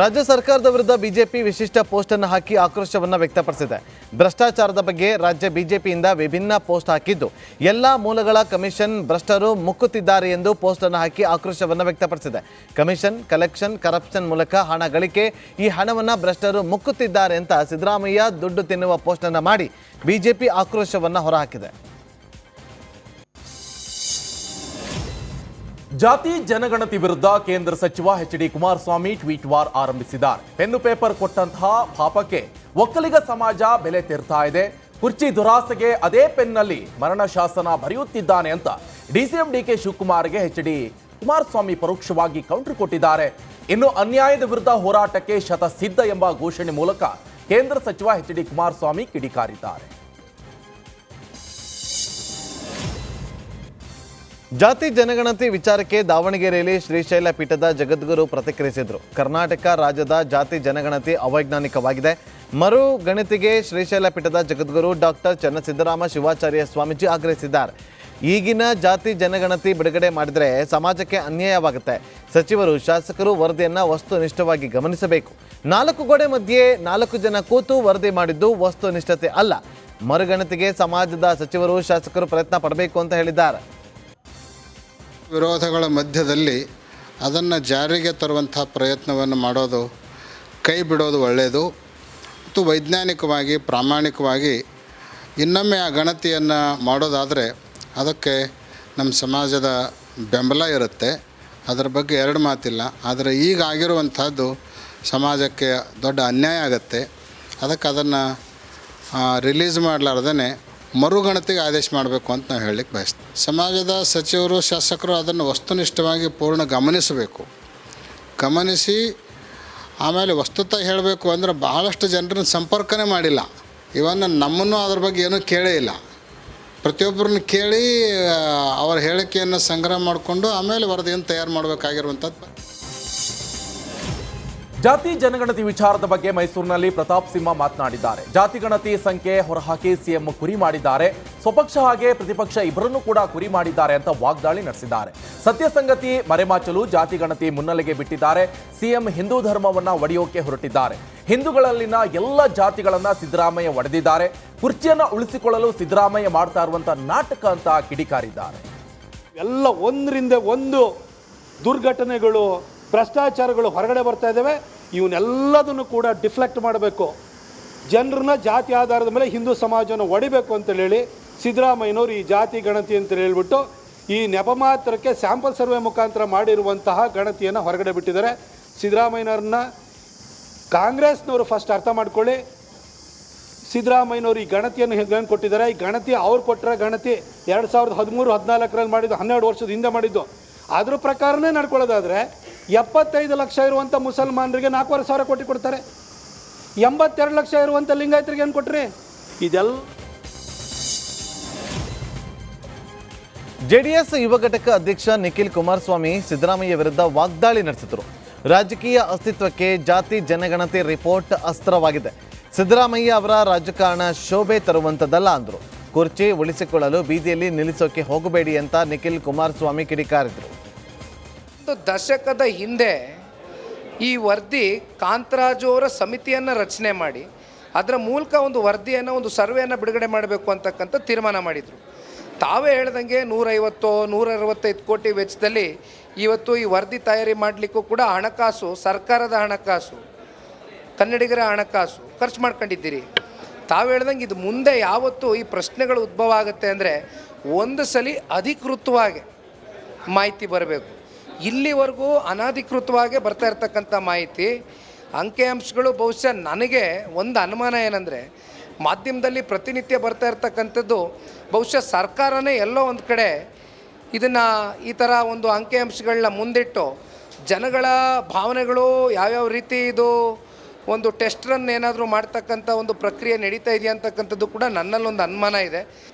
ರಾಜ್ಯ ಸರ್ಕಾರದ ವಿರುದ್ಧ ಬಿಜೆಪಿ ವಿಶಿಷ್ಟ ಪೋಸ್ಟ್ ಅನ್ನು ಹಾಕಿ ಆಕ್ರೋಶವನ್ನು ವ್ಯಕ್ತಪಡಿಸಿದೆ. ಭ್ರಷ್ಟಾಚಾರದ ಬಗ್ಗೆ ರಾಜ್ಯ ಬಿಜೆಪಿಯಿಂದ ವಿಭಿನ್ನ ಪೋಸ್ಟ್ ಹಾಕಿದ್ದು ಎಲ್ಲ ಮೂಲಗಳ ಕಮಿಷನ್ ಭ್ರಷ್ಟರು ಮುಕ್ಕುತ್ತಿದ್ದಾರೆ ಎಂದು ಪೋಸ್ಟ್ ಅನ್ನು ಹಾಕಿ ಆಕ್ರೋಶವನ್ನು ವ್ಯಕ್ತಪಡಿಸಿದೆ. ಕಮಿಷನ್, ಕಲೆಕ್ಷನ್, ಕರಪ್ಷನ್ ಮೂಲಕ ಹಣ ಗಳಿಕೆ, ಈ ಹಣವನ್ನು ಭ್ರಷ್ಟರು ಮುಕ್ಕುತ್ತಿದ್ದಾರೆ ಅಂತ ಸಿದ್ದರಾಮಯ್ಯ ದುಡ್ಡು ತಿನ್ನುವ ಪೋಸ್ಟ್ ಅನ್ನು ಮಾಡಿ ಬಿಜೆಪಿ ಆಕ್ರೋಶವನ್ನು ಹೊರಹಾಕಿದೆ. ಜಾತಿ ಜನಗಣತಿ ವಿರುದ್ಧ ಕೇಂದ್ರ ಸಚಿವ ಎಚ್.ಡಿ. ಕುಮಾರಸ್ವಾಮಿ ಟ್ವೀಟ್ ವಾರ್ ಆರಂಭಿಸಿದ್ದಾರೆ. ಪೆನ್ನು ಪೇಪರ್ ಕೊಟ್ಟಂತಹ ಪಾಪಕ್ಕೆ ಒಕ್ಕಲಿಗ ಸಮಾಜ ಬೆಲೆ ತೆರ್ತಾ ಇದೆ. ಕುರ್ಚಿ ದುರಾಸೆಗೆ ಅದೇ ಪೆನ್ನಲ್ಲಿ ಮರಣ ಶಾಸನ ಬರೆಯುತ್ತಿದ್ದಾನೆ ಅಂತ ಡಿಸಿಎಂ ಡಿಕೆ ಶಿವಕುಮಾರ್ಗೆ ಎಚ್.ಡಿ. ಕುಮಾರಸ್ವಾಮಿ ಪರೋಕ್ಷವಾಗಿ ಕೌಂಟರ್ ಕೊಟ್ಟಿದ್ದಾರೆ. ಇನ್ನು ಅನ್ಯಾಯದ ವಿರುದ್ಧ ಹೋರಾಟಕ್ಕೆ ಶತಸಿದ್ಧ ಎಂಬ ಘೋಷಣೆ ಮೂಲಕ ಕೇಂದ್ರ ಸಚಿವ ಎಚ್.ಡಿ. ಕುಮಾರಸ್ವಾಮಿ ಕಿಡಿಕಾರಿದ್ದಾರೆ. ಜಾತಿ ಜನಗಣತಿ ವಿಚಾರಕ್ಕೆ ದಾವಣಗೆರೆಯಲ್ಲಿ ಶ್ರೀಶೈಲ ಪೀಠದ ಜಗದ್ಗುರು ಪ್ರತಿಕ್ರಿಯಿಸಿದರು. ಕರ್ನಾಟಕ ರಾಜ್ಯದ ಜಾತಿ ಜನಗಣತಿ ಅವೈಜ್ಞಾನಿಕವಾಗಿದೆ. ಮರು ಗಣತಿಗೆ ಶ್ರೀಶೈಲ ಪೀಠದ ಜಗದ್ಗುರು ಡಾಕ್ಟರ್ ಚನ್ನಸಿದ್ದರಾಮ ಶಿವಾಚಾರ್ಯ ಸ್ವಾಮೀಜಿ ಆಗ್ರಹಿಸಿದ್ದಾರೆ. ಈಗಿನ ಜಾತಿ ಜನಗಣತಿ ಬಿಡುಗಡೆ ಮಾಡಿದರೆ ಸಮಾಜಕ್ಕೆ ಅನ್ಯಾಯವಾಗುತ್ತೆ. ಸಚಿವರು, ಶಾಸಕರು ವರದಿಯನ್ನು ವಸ್ತುನಿಷ್ಠವಾಗಿ ಗಮನಿಸಬೇಕು. 4 ಗೋಡೆ ಮಧ್ಯೆ 4 ಜನ ಕೂತು ವರದಿ ಮಾಡಿದ್ದು ವಸ್ತುನಿಷ್ಠತೆ ಅಲ್ಲ. ಮರುಗಣತಿಗೆ ಸಮಾಜದ ಸಚಿವರು, ಶಾಸಕರು ಪ್ರಯತ್ನ ಪಡಬೇಕು ಅಂತ ಹೇಳಿದ್ದಾರೆ. ವಿರೋಧಗಳ ಮಧ್ಯದಲ್ಲಿ ಅದನ್ನು ಜಾರಿಗೆ ತರುವಂಥ ಪ್ರಯತ್ನವನ್ನು ಮಾಡೋದು, ಕೈ ಬಿಡೋದು ಒಳ್ಳೆಯದು. ಮತ್ತು ವೈಜ್ಞಾನಿಕವಾಗಿ, ಪ್ರಾಮಾಣಿಕವಾಗಿ ಇನ್ನೊಮ್ಮೆ ಆ ಗಣತಿಯನ್ನು ಮಾಡೋದಾದರೆ ಅದಕ್ಕೆ ನಮ್ಮ ಸಮಾಜದ ಬೆಂಬಲ ಇರುತ್ತೆ. ಅದರ ಬಗ್ಗೆ ಎರಡು ಮಾತಿಲ್ಲ. ಆದರೆ ಈಗ ಆಗಿರುವಂಥದ್ದು ಸಮಾಜಕ್ಕೆ ದೊಡ್ಡ ಅನ್ಯಾಯ ಆಗುತ್ತೆ. ಅದಕ್ಕೆ ಅದನ್ನು ರಿಲೀಸ್ ಮಾಡಲಾರ್ದೇ ಮರುಗಣತಿಗೆ ಆದೇಶ ಮಾಡಬೇಕು ಅಂತ ನಾವು ಹೇಳಲಿಕ್ಕೆ ಬಯಸ್ತೀವಿ. ಸಮಾಜದ ಸಚಿವರು, ಶಾಸಕರು ಅದನ್ನು ವಸ್ತುನಿಷ್ಠವಾಗಿ ಪೂರ್ಣ ಗಮನಿಸಿ ಆಮೇಲೆ ವಸ್ತುತ ಹೇಳಬೇಕು ಅಂದರೆ ಬಹಳಷ್ಟು ಜನರನ್ನ ಸಂಪರ್ಕನೇ ಮಾಡಿಲ್ಲ. ಇವನ್ನ ನಮ್ಮನ್ನು ಅದ್ರ ಬಗ್ಗೆ ಏನೂ ಕೇಳೇ ಇಲ್ಲ. ಪ್ರತಿಯೊಬ್ಬರನ್ನ ಕೇಳಿ ಅವರ ಹೇಳಿಕೆಯನ್ನು ಸಂಗ್ರಹ ಮಾಡಿಕೊಂಡು ಆಮೇಲೆ ವರದಿಯನ್ನು ತಯಾರು ಮಾಡಬೇಕಾಗಿರುವಂಥದ್ದು. ಜಾತಿ ಜನಗಣತಿ ವಿಚಾರದ ಬಗ್ಗೆ ಮೈಸೂರಿನಲ್ಲಿ ಪ್ರತಾಪ್ ಸಿಂಹ ಮಾತನಾಡಿದ್ದಾರೆ. ಜಾತಿ ಗಣತಿ ಸಂಖ್ಯೆ ಹೊರಹಾಕಿ ಸಿಎಂ ಕುರಿ ಮಾಡಿದ್ದಾರೆ. ಸ್ವಪಕ್ಷ ಹಾಗೆ ಪ್ರತಿಪಕ್ಷ ಇಬ್ಬರನ್ನೂ ಕೂಡ ಕುರಿ ಮಾಡಿದ್ದಾರೆ ಅಂತ ವಾಗ್ದಾಳಿ ನಡೆಸಿದ್ದಾರೆ. ಸತ್ಯ ಸಂಗತಿ ಮರೆಮಾಚಲು ಜಾತಿ ಗಣತಿ ಮುನ್ನೆಲೆಗೆ ಬಿಟ್ಟಿದ್ದಾರೆ. ಸಿಎಂ ಹಿಂದೂ ಧರ್ಮವನ್ನ ಒಡೆಯೋಕೆ ಹೊರಟಿದ್ದಾರೆ. ಹಿಂದೂಗಳಲ್ಲಿನ ಎಲ್ಲ ಜಾತಿಗಳನ್ನ ಸಿದ್ದರಾಮಯ್ಯ ಒಡೆದಿದ್ದಾರೆ. ಕುರ್ಚಿಯನ್ನ ಉಳಿಸಿಕೊಳ್ಳಲು ಸಿದ್ದರಾಮಯ್ಯ ಮಾಡ್ತಾ ಇರುವಂತ ನಾಟಕ ಅಂತ ಕಿಡಿಕಾರಿದ್ದಾರೆ. ಎಲ್ಲ ಒಂದರಿಂದ ಒಂದು ದುರ್ಘಟನೆಗಳು, ಭ್ರಷ್ಟಾಚಾರಗಳು ಹೊರಗಡೆ ಬರ್ತಾ ಇದ್ದಾವೆ. ಇವನ್ನೆಲ್ಲದನ್ನು ಕೂಡ ಡಿಫ್ಲೆಕ್ಟ್ ಮಾಡಬೇಕು. ಜನರನ್ನ ಜಾತಿ ಆಧಾರದ ಮೇಲೆ ಹಿಂದೂ ಸಮಾಜವನ್ನು ಒಡಿಬೇಕು ಅಂತೇಳಿ ಸಿದ್ದರಾಮಯ್ಯನವರು ಈ ಜಾತಿ ಗಣತಿ ಅಂತ ಹೇಳ್ಬಿಟ್ಟು ಈ ನೆಪ ಮಾತ್ರಕ್ಕೆ ಸ್ಯಾಂಪಲ್ ಸರ್ವೆ ಮುಖಾಂತರ ಮಾಡಿರುವಂತಹ ಗಣತಿಯನ್ನು ಹೊರಗಡೆ ಬಿಟ್ಟಿದ್ದಾರೆ. ಸಿದ್ದರಾಮಯ್ಯನವ್ರನ್ನ ಕಾಂಗ್ರೆಸ್ನವರು ಫಸ್ಟ್ ಅರ್ಥ ಮಾಡ್ಕೊಳ್ಳಿ. ಸಿದ್ದರಾಮಯ್ಯನವರು ಈ ಗಣತಿಯನ್ನು ಹೇಗೆ ಕೊಟ್ಟಿದ್ದಾರೆ, ಈ ಗಣತಿ ಅವ್ರು ಕೊಟ್ಟರೆ ಗಣತಿ 2013-14 ಮಾಡಿದ್ದು, 12 ವರ್ಷದ ಹಿಂದೆ ಮಾಡಿದ್ದು. ಅದ್ರ ಪ್ರಕಾರನೇ ನಡ್ಕೊಳ್ಳೋದಾದರೆ 75 ಲಕ್ಷ ಇರುವಂಥ ಮುಸಲ್ಮಾನರಿಗೆ 4,500 ಕೋಟಿ ಕೊಡ್ತಾರೆ. 82 ಲಕ್ಷ ಇರುವಂಥ ಲಿಂಗಾಯತರಿಗೆ ಏನು ಕೊಟ್ರಿ? ಇದೆಲ್ಲ ಜೆಡಿಎಸ್ ಯುವ ಘಟಕ ಅಧ್ಯಕ್ಷ ನಿಖಿಲ್ ಕುಮಾರಸ್ವಾಮಿ ಸಿದ್ದರಾಮಯ್ಯ ವಿರುದ್ಧ ವಾಗ್ದಾಳಿ ನಡೆಸಿದರು. ರಾಜಕೀಯ ಅಸ್ತಿತ್ವಕ್ಕೆ ಜಾತಿ ಜನಗಣತಿ ರಿಪೋರ್ಟ್ ಅಸ್ತ್ರವಾಗಿದೆ. ಸಿದ್ದರಾಮಯ್ಯ ಅವರ ರಾಜಕಾರಣ ಶೋಭೆ ತರುವಂಥದ್ದಲ್ಲ ಅಂದರು. ಕುರ್ಚಿ ಉಳಿಸಿಕೊಳ್ಳಲು ಬೀದಿಯಲ್ಲಿ ನಿಲ್ಲಿಸೋಕೆ ಹೋಗಬೇಡಿ ಅಂತ ನಿಖಿಲ್ ಕುಮಾರಸ್ವಾಮಿ ಕಿಡಿಕಾರಿದರು. ಒಂದು ದಶಕದ ಹಿಂದೆ ಈ ವರದಿ ಕಾಂತರಾಜು ಅವರ ಸಮಿತಿಯನ್ನು ರಚನೆ ಮಾಡಿ ಅದರ ಮೂಲಕ ಒಂದು ವರದಿಯನ್ನು, ಒಂದು ಸರ್ವೆಯನ್ನು ಬಿಡುಗಡೆ ಮಾಡಬೇಕು ಅಂತಕ್ಕಂಥ ತೀರ್ಮಾನ ಮಾಡಿದರು. ತಾವೇ ಹೇಳ್ದಂಗೆ 150-165 ಕೋಟಿ ವೆಚ್ಚದಲ್ಲಿ ಇವತ್ತು ಈ ವರದಿ ತಯಾರಿ ಮಾಡಲಿಕ್ಕೂ ಕೂಡ ಹಣಕಾಸು, ಸರ್ಕಾರದ ಹಣಕಾಸು, ಕನ್ನಡಿಗರ ಹಣಕಾಸು ಖರ್ಚು ಮಾಡ್ಕೊಂಡಿದ್ದೀರಿ. ತಾವು ಹೇಳ್ದಂಗೆ ಇದು ಮುಂದೆ ಯಾವತ್ತು ಈ ಪ್ರಶ್ನೆಗಳು ಉದ್ಭವ ಆಗುತ್ತೆ ಅಂದರೆ ಒಂದು ಸಲ ಅಧಿಕೃತವಾಗಿ ಮಾಹಿತಿ ಬರಬೇಕು. ಇಲ್ಲಿವರೆಗೂ ಅನಧಿಕೃತವಾಗಿ ಬರ್ತಾ ಇರ್ತಕ್ಕಂಥ ಮಾಹಿತಿ, ಅಂಕಿಅಂಶಗಳು, ಬಹುಶಃ ನನಗೆ ಒಂದು ಅನುಮಾನ ಏನಂದರೆ ಮಾಧ್ಯಮದಲ್ಲಿ ಪ್ರತಿನಿತ್ಯ ಬರ್ತಾ ಇರ್ತಕ್ಕಂಥದ್ದು ಬಹುಶಃ ಸರ್ಕಾರನೇ ಎಲ್ಲೋ ಒಂದು ಕಡೆ ಇದನ್ನು ಈ ಥರ ಒಂದು ಅಂಕಿಅಂಶಗಳನ್ನ ಮುಂದಿಟ್ಟು ಜನಗಳ ಭಾವನೆಗಳು ಯಾವ್ಯಾವ ರೀತಿ ಇದು ಒಂದು ಟೆಸ್ಟ್ ರನ್ ಏನಾದರೂ ಮಾಡ್ತಕ್ಕಂಥ ಒಂದು ಪ್ರಕ್ರಿಯೆ ನಡೀತಾ ಇದೆಯಾ ಅಂತಕ್ಕಂಥದ್ದು ಕೂಡ ನನ್ನಲ್ಲೊಂದು ಅನುಮಾನ ಇದೆ.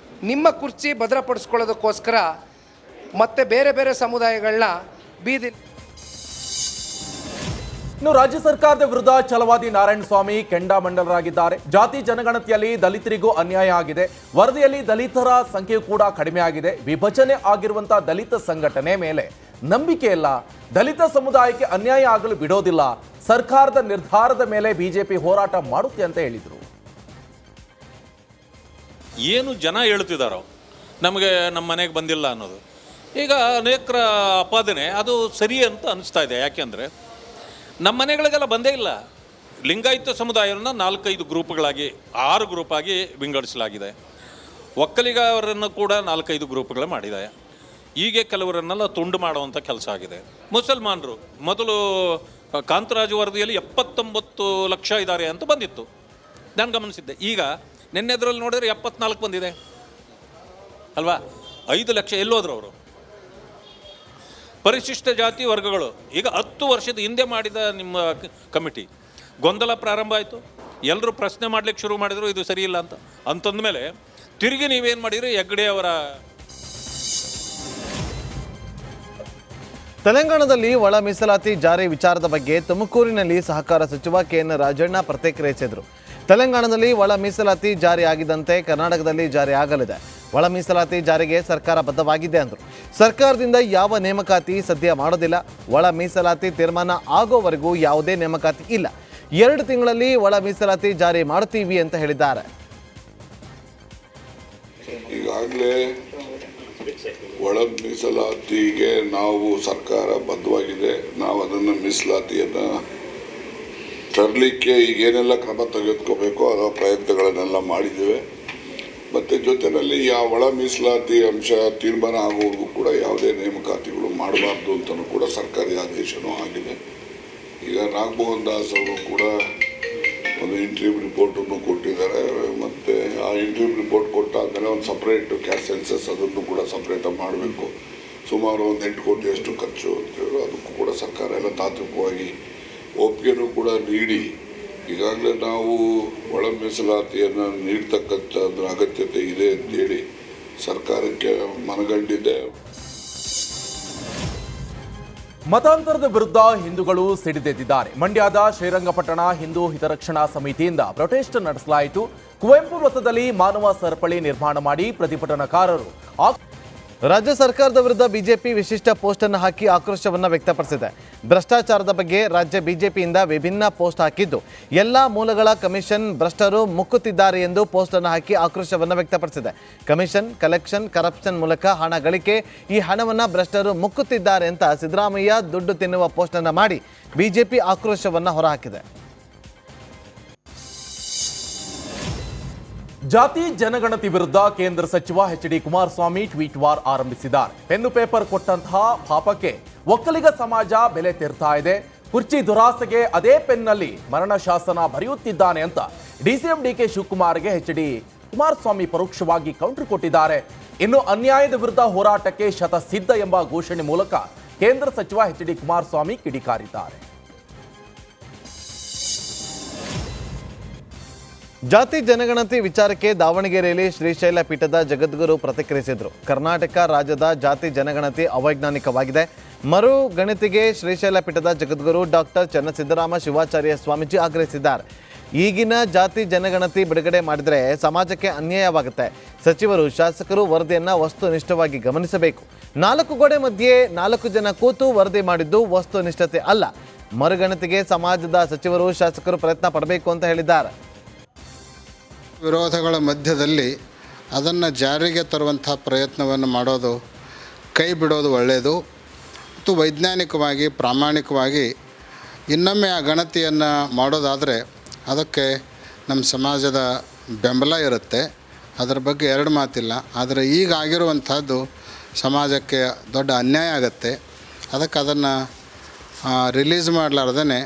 ನಿಮ್ಮ ಕುರ್ಚಿ ಭದ್ರಪಡಿಸ್ಕೊಳ್ಳೋದಕ್ಕೋಸ್ಕರ ಮತ್ತೆ ಬೇರೆ ಬೇರೆ ಸಮುದಾಯಗಳನ್ನ ಬೀದಿ. ಇನ್ನು ರಾಜ್ಯ ಸರ್ಕಾರದ ವಿರುದ್ಧ ಛಲವಾದಿ ನಾರಾಯಣಸ್ವಾಮಿ ಕೆಂಡಾಮಂಡಲರಾಗಿದ್ದಾರೆ. ಜಾತಿ ಜನಗಣತಿಯಲ್ಲಿ ದಲಿತರಿಗೂ ಅನ್ಯಾಯ ಆಗಿದೆ. ವರದಿಯಲ್ಲಿ ದಲಿತರ ಸಂಖ್ಯೆಯೂ ಕೂಡ ಕಡಿಮೆ ಆಗಿದೆ. ವಿಭಜನೆ ಆಗಿರುವಂತಹ ದಲಿತ ಸಂಘಟನೆ ಮೇಲೆ ನಂಬಿಕೆ ಇಲ್ಲ. ದಲಿತ ಸಮುದಾಯಕ್ಕೆ ಅನ್ಯಾಯ ಆಗಲು ಬಿಡೋದಿಲ್ಲ. ಸರ್ಕಾರದ ನಿರ್ಧಾರದ ಮೇಲೆ ಬಿಜೆಪಿ ಹೋರಾಟ ಮಾಡುತ್ತೆ ಅಂತ ಹೇಳಿದರು. ಏನು ಜನ ಹೇಳ್ತಿದ್ದಾರೋ ನಮಗೆ ನಮ್ಮ ಮನೆಗೆ ಬಂದಿಲ್ಲ ಅನ್ನೋದು ಈಗ ಅನೇಕರ ಆಪಾದನೆ, ಅದು ಸರಿ ಅಂತ ಅನಿಸ್ತಾ ಇದೆ. ಯಾಕೆಂದರೆ ನಮ್ಮ ಮನೆಗಳಿಗೆಲ್ಲ ಬಂದೇ ಇಲ್ಲ. ಲಿಂಗಾಯತ ಸಮುದಾಯವನ್ನು 4-5 ಗ್ರೂಪ್ಗಳಾಗಿ 6 ಗ್ರೂಪಾಗಿ ವಿಂಗಡಿಸಲಾಗಿದೆ. ಒಕ್ಕಲಿಗರನ್ನು ಕೂಡ 4-5 ಗ್ರೂಪ್ಗಳು ಮಾಡಿದೆ. ಹೀಗೆ ಕೆಲವರನ್ನೆಲ್ಲ ತುಂಡು ಮಾಡುವಂಥ ಕೆಲಸ ಆಗಿದೆ. ಮುಸಲ್ಮಾನರು ಮೊದಲು ಕಾಂತರಾಜು ವರದಿಯಲ್ಲಿ 79 ಲಕ್ಷ ಇದ್ದಾರೆ ಅಂತ ಬಂದಿತ್ತು, ನಾನು ಗಮನಿಸಿದ್ದೆ. ಈಗ ನಿನ್ನೆದ್ರಲ್ಲಿ ನೋಡಿದರೆ 74 ಬಂದಿದೆ ಅಲ್ವಾ? 5 ಲಕ್ಷ ಎಲ್ಲೋದ್ರು ಅವರು? ಪರಿಶಿಷ್ಟ ಜಾತಿ ವರ್ಗಗಳು ಈಗ 10 ವರ್ಷದ ಹಿಂದೆ ಮಾಡಿದ ನಿಮ್ಮ ಕಮಿಟಿ ಗೊಂದಲ ಪ್ರಾರಂಭ ಆಯಿತು. ಎಲ್ಲರೂ ಪ್ರಶ್ನೆ ಮಾಡ್ಲಿಕ್ಕೆ ಶುರು ಮಾಡಿದ್ರು, ಇದು ಸರಿ ಇಲ್ಲ ಅಂತಂದಮೇಲೆ ತಿರುಗಿ ನೀವೇನು ಮಾಡಿದ್ರಿ? ಹೆಗ್ಗಡೆ ಅವರ ತೆಲಂಗಾಣದಲ್ಲಿ ಒಳ ಮೀಸಲಾತಿ ಜಾರಿ ವಿಚಾರದ ಬಗ್ಗೆ ತುಮಕೂರಿನಲ್ಲಿ ಸಹಕಾರ ಸಚಿವ ಕೆಎನ್ ರಾಜಣ್ಣ ಪ್ರತಿಕ್ರಿಯಿಸಿದರು. ತೆಲಂಗಾಣದಲ್ಲಿ ಒಳ ಮೀಸಲಾತಿ ಜಾರಿ ಆಗಿದ್ದಂತೆ ಕರ್ನಾಟಕದಲ್ಲಿ ಜಾರಿ ಆಗಲಿದೆ. ಒಳ ಮೀಸಲಾತಿ ಜಾರಿಗೆ ಸರ್ಕಾರ ಬದ್ಧವಾಗಿದೆ ಅಂದರು. ಸರ್ಕಾರದಿಂದ ಯಾವ ನೇಮಕಾತಿ ಸದ್ಯ ಮಾಡೋದಿಲ್ಲ. ಒಳ ಮೀಸಲಾತಿ ತೀರ್ಮಾನ ಆಗೋವರೆಗೂ ಯಾವುದೇ ನೇಮಕಾತಿ ಇಲ್ಲ. 2 ತಿಂಗಳಲ್ಲಿ ಒಳ ಮೀಸಲಾತಿ ಜಾರಿ ಮಾಡ್ತೀವಿ ಅಂತ ಹೇಳಿದ್ದಾರೆ. ಈಗಾಗಲೇ ಒಳ ಮೀಸಲಾತಿಗೆ ನಾವು ಸರ್ಕಾರ ಬದ್ಧವಾಗಿದೆ. ನಾವು ಅದನ್ನು ಮೀಸಲಾತಿಯನ್ನು ತರಲಿಕ್ಕೆ ಈಗೇನೆಲ್ಲ ಕ್ರಮ ತೆಗೆದುಕೋಬೇಕು ಅದರ ಪ್ರಯತ್ನಗಳನ್ನೆಲ್ಲ ಮಾಡಿದ್ದೇವೆ. ಮತ್ತು ಜೊತೆಯಲ್ಲಿ ಒಳ ಮೀಸಲಾತಿ ಅಂಶ ತೀರ್ಮಾನ ಆಗುವವರೆಗೂ ಕೂಡ ಯಾವುದೇ ನೇಮಕಾತಿಗಳು ಮಾಡಬಾರ್ದು ಅಂತಲೂ ಕೂಡ ಸರ್ಕಾರಿ ಆದೇಶನೂ ಆಗಿದೆ. ಈಗ ನಾಗಮೋಹನ್ ದಾಸ್ ಅವರು ಕೂಡ ಒಂದು ಇಂಟ್ರಿಮ್ ರಿಪೋರ್ಟನ್ನು ಕೊಟ್ಟಿದ್ದಾರೆ. ಮತ್ತು ಆ ಇಂಟ್ರಿಮ್ ರಿಪೋರ್ಟ್ ಕೊಟ್ಟಾದಮೇಲೆ ಒಂದು ಸಪ್ರೇಟ್ ಕ್ಯಾಸ್ಟ್ ಸೆನ್ಸಸ್ ಅದನ್ನು ಕೂಡ ಸಪ್ರೇಟಾಗಿ ಮಾಡಬೇಕು. ಸುಮಾರು ಒಂದು 8 ಕೋಟಿಯಷ್ಟು ಖರ್ಚು ಅಂತೇಳಿ ಅದಕ್ಕೂ ಕೂಡ ಸರ್ಕಾರ ಎಲ್ಲ ತಾತ್ವಿಕವಾಗಿ ಒಪ್ಪಿಗೆನೂ ಕೂಡ ನೀಡಿ ಈಗಾಗಲೇ ನಾವು ಒಳ ಮೀಸಲಾತಿಯನ್ನು ನೀಡ್ತಕ್ಕಂಥದ್ರ ಅಗತ್ಯತೆ ಇದೆ ಅಂತೇಳಿ ಸರ್ಕಾರಕ್ಕೆ ಮನಗಂಡಿದೆ. ಮತಾಂತರದ ವಿರುದ್ಧ ಹಿಂದೂಗಳು ಸಿಡಿದೆದ್ದಿದ್ದಾರೆ. ಮಂಡ್ಯದ ಶ್ರೀರಂಗಪಟ್ಟಣ ಹಿಂದೂ ಹಿತರಕ್ಷಣಾ ಸಮಿತಿಯಿಂದ ಪ್ರೊಟೆಸ್ಟ್ ನಡೆಸಲಾಯಿತು. ಕುವೆಂಪು ವೃತ್ತದಲ್ಲಿ ಮಾನವ ಸರಪಳಿ ನಿರ್ಮಾಣ ಮಾಡಿ ಪ್ರತಿಭಟನಾಕಾರರು ರಾಜ್ಯ ಸರ್ಕಾರದ ವಿರುದ್ಧ ಬಿಜೆಪಿ ವಿಶಿಷ್ಟ ಪೋಸ್ಟ್ ಅನ್ನು ಹಾಕಿ ಆಕ್ರೋಶವನ್ನು ವ್ಯಕ್ತಪಡಿಸಿದೆ. ಭ್ರಷ್ಟಾಚಾರದ ಬಗ್ಗೆ ರಾಜ್ಯ ಬಿಜೆಪಿಯಿಂದ ವಿಭಿನ್ನ ಪೋಸ್ಟ್ ಹಾಕಿದ್ದು ಎಲ್ಲ ಮೂಲಗಳ ಕಮಿಷನ್ ಭ್ರಷ್ಟರು ಮುಕ್ಕುತ್ತಿದ್ದಾರೆ ಎಂದು ಪೋಸ್ಟ್ ಅನ್ನು ಹಾಕಿ ಆಕ್ರೋಶವನ್ನು ವ್ಯಕ್ತಪಡಿಸಿದೆ. ಕಮಿಷನ್, ಕಲೆಕ್ಷನ್, ಕರಪ್ಷನ್ ಮೂಲಕ ಹಣ ಗಳಿಕೆ, ಈ ಹಣವನ್ನು ಭ್ರಷ್ಟರು ಮುಕ್ಕುತ್ತಿದ್ದಾರೆ ಅಂತ ಸಿದ್ದರಾಮಯ್ಯ ದುಡ್ಡು ತಿನ್ನುವ ಪೋಸ್ಟ್ ಅನ್ನು ಮಾಡಿ ಬಿಜೆಪಿ ಆಕ್ರೋಶವನ್ನು ಹೊರಹಾಕಿದೆ. ಜಾತಿ ಜನಗಣತಿ ವಿರುದ್ಧ ಕೇಂದ್ರ ಸಚಿವ ಎಚ್.ಡಿ. ಕುಮಾರಸ್ವಾಮಿ ಟ್ವೀಟ್ ವಾರ್ ಆರಂಭಿಸಿದ್ದಾರೆ. ಪೆನ್ನು ಪೇಪರ್ ಕೊಟ್ಟಂತಹ ಪಾಪಕ್ಕೆ ಒಕ್ಕಲಿಗ ಸಮಾಜ ಬೆಲೆ ತೆರ್ತಾ ಇದೆ. ಕುರ್ಚಿ ದುರಾಸೆಗೆ ಅದೇ ಪೆನ್ನಲ್ಲಿ ಮರಣ ಶಾಸನ ಬರೆಯುತ್ತಿದ್ದಾನೆ ಅಂತ ಡಿಸಿಎಂ ಡಿಕೆ ಶಿವಕುಮಾರ್ಗೆ ಎಚ್.ಡಿ. ಕುಮಾರಸ್ವಾಮಿ ಪರೋಕ್ಷವಾಗಿ ಕೌಂಟರ್ ಕೊಟ್ಟಿದ್ದಾರೆ. ಇನ್ನು ಅನ್ಯಾಯದ ವಿರುದ್ಧ ಹೋರಾಟಕ್ಕೆ ಶತಸಿದ್ಧ ಎಂಬ ಘೋಷಣೆ ಮೂಲಕ ಕೇಂದ್ರ ಸಚಿವ ಎಚ್.ಡಿ. ಕುಮಾರಸ್ವಾಮಿ ಕಿಡಿಕಾರಿದ್ದಾರೆ. ಜಾತಿ ಜನಗಣತಿ ವಿಚಾರಕ್ಕೆ ದಾವಣಗೆರೆಯಲ್ಲಿ ಶ್ರೀಶೈಲ ಪೀಠದ ಜಗದ್ಗುರು ಪ್ರತಿಕ್ರಿಯಿಸಿದರು. ಕರ್ನಾಟಕ ರಾಜ್ಯದ ಜಾತಿ ಜನಗಣತಿ ಅವೈಜ್ಞಾನಿಕವಾಗಿದೆ. ಮರು ಗಣತಿಗೆ ಶ್ರೀಶೈಲ ಪೀಠದ ಜಗದ್ಗುರು ಡಾಕ್ಟರ್ ಚನ್ನಸಿದ್ದರಾಮ ಶಿವಾಚಾರ್ಯ ಸ್ವಾಮೀಜಿ ಆಗ್ರಹಿಸಿದ್ದಾರೆ. ಈಗಿನ ಜಾತಿ ಜನಗಣತಿ ಬಿಡುಗಡೆ ಮಾಡಿದರೆ ಸಮಾಜಕ್ಕೆ ಅನ್ಯಾಯವಾಗುತ್ತೆ. ಸಚಿವರು, ಶಾಸಕರು ವರದಿಯನ್ನು ವಸ್ತುನಿಷ್ಠವಾಗಿ ಗಮನಿಸಬೇಕು. 4 ಗೋಡೆ ಮಧ್ಯೆ 4 ಜನ ಕೂತು ವರದಿ ಮಾಡಿದ್ದು ವಸ್ತುನಿಷ್ಠತೆ ಅಲ್ಲ. ಮರುಗಣತಿಗೆ ಸಮಾಜದ ಸಚಿವರು, ಶಾಸಕರು ಪ್ರಯತ್ನ ಪಡಬೇಕು ಅಂತ ಹೇಳಿದ್ದಾರೆ. ವಿರೋಧಗಳ ಮಧ್ಯದಲ್ಲಿ ಅದನ್ನು ಜಾರಿಗೆ ತರುವಂಥ ಪ್ರಯತ್ನವನ್ನು ಮಾಡೋದು, ಕೈ ಬಿಡೋದು ಒಳ್ಳೆಯದು. ಮತ್ತು ವೈಜ್ಞಾನಿಕವಾಗಿ, ಪ್ರಾಮಾಣಿಕವಾಗಿ ಇನ್ನೊಮ್ಮೆ ಆ ಗಣತಿಯನ್ನು ಮಾಡೋದಾದರೆ ಅದಕ್ಕೆ ನಮ್ಮ ಸಮಾಜದ ಬೆಂಬಲ ಇರುತ್ತೆ. ಅದರ ಬಗ್ಗೆ 2 ಮಾತಿಲ್ಲ. ಆದರೆ ಈಗ ಆಗಿರುವಂಥದ್ದು ಸಮಾಜಕ್ಕೆ ದೊಡ್ಡ ಅನ್ಯಾಯ ಆಗುತ್ತೆ. ಅದಕ್ಕೆ ಅದನ್ನು ರಿಲೀಸ್ ಮಾಡಲಾರ್ದೇ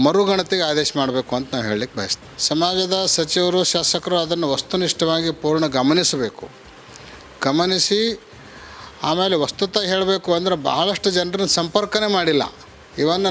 ಮರುಗಣತಿಗೆ ಆದೇಶ ಮಾಡಬೇಕು ಅಂತ ನಾವು ಹೇಳಲಿಕ್ಕೆ ಬಯಸ್ತೀವಿ. ಸಮಾಜದ ಸಚಿವರು, ಶಾಸಕರು ಅದನ್ನು ವಸ್ತುನಿಷ್ಠವಾಗಿ ಪೂರ್ಣ ಗಮನಿಸಿ ಆಮೇಲೆ ವಸ್ತುತ ಹೇಳಬೇಕು ಅಂದರೆ ಬಹಳಷ್ಟು ಜನರನ್ನು ಸಂಪರ್ಕನೇ ಮಾಡಿಲ್ಲ. ಇವನ್ನ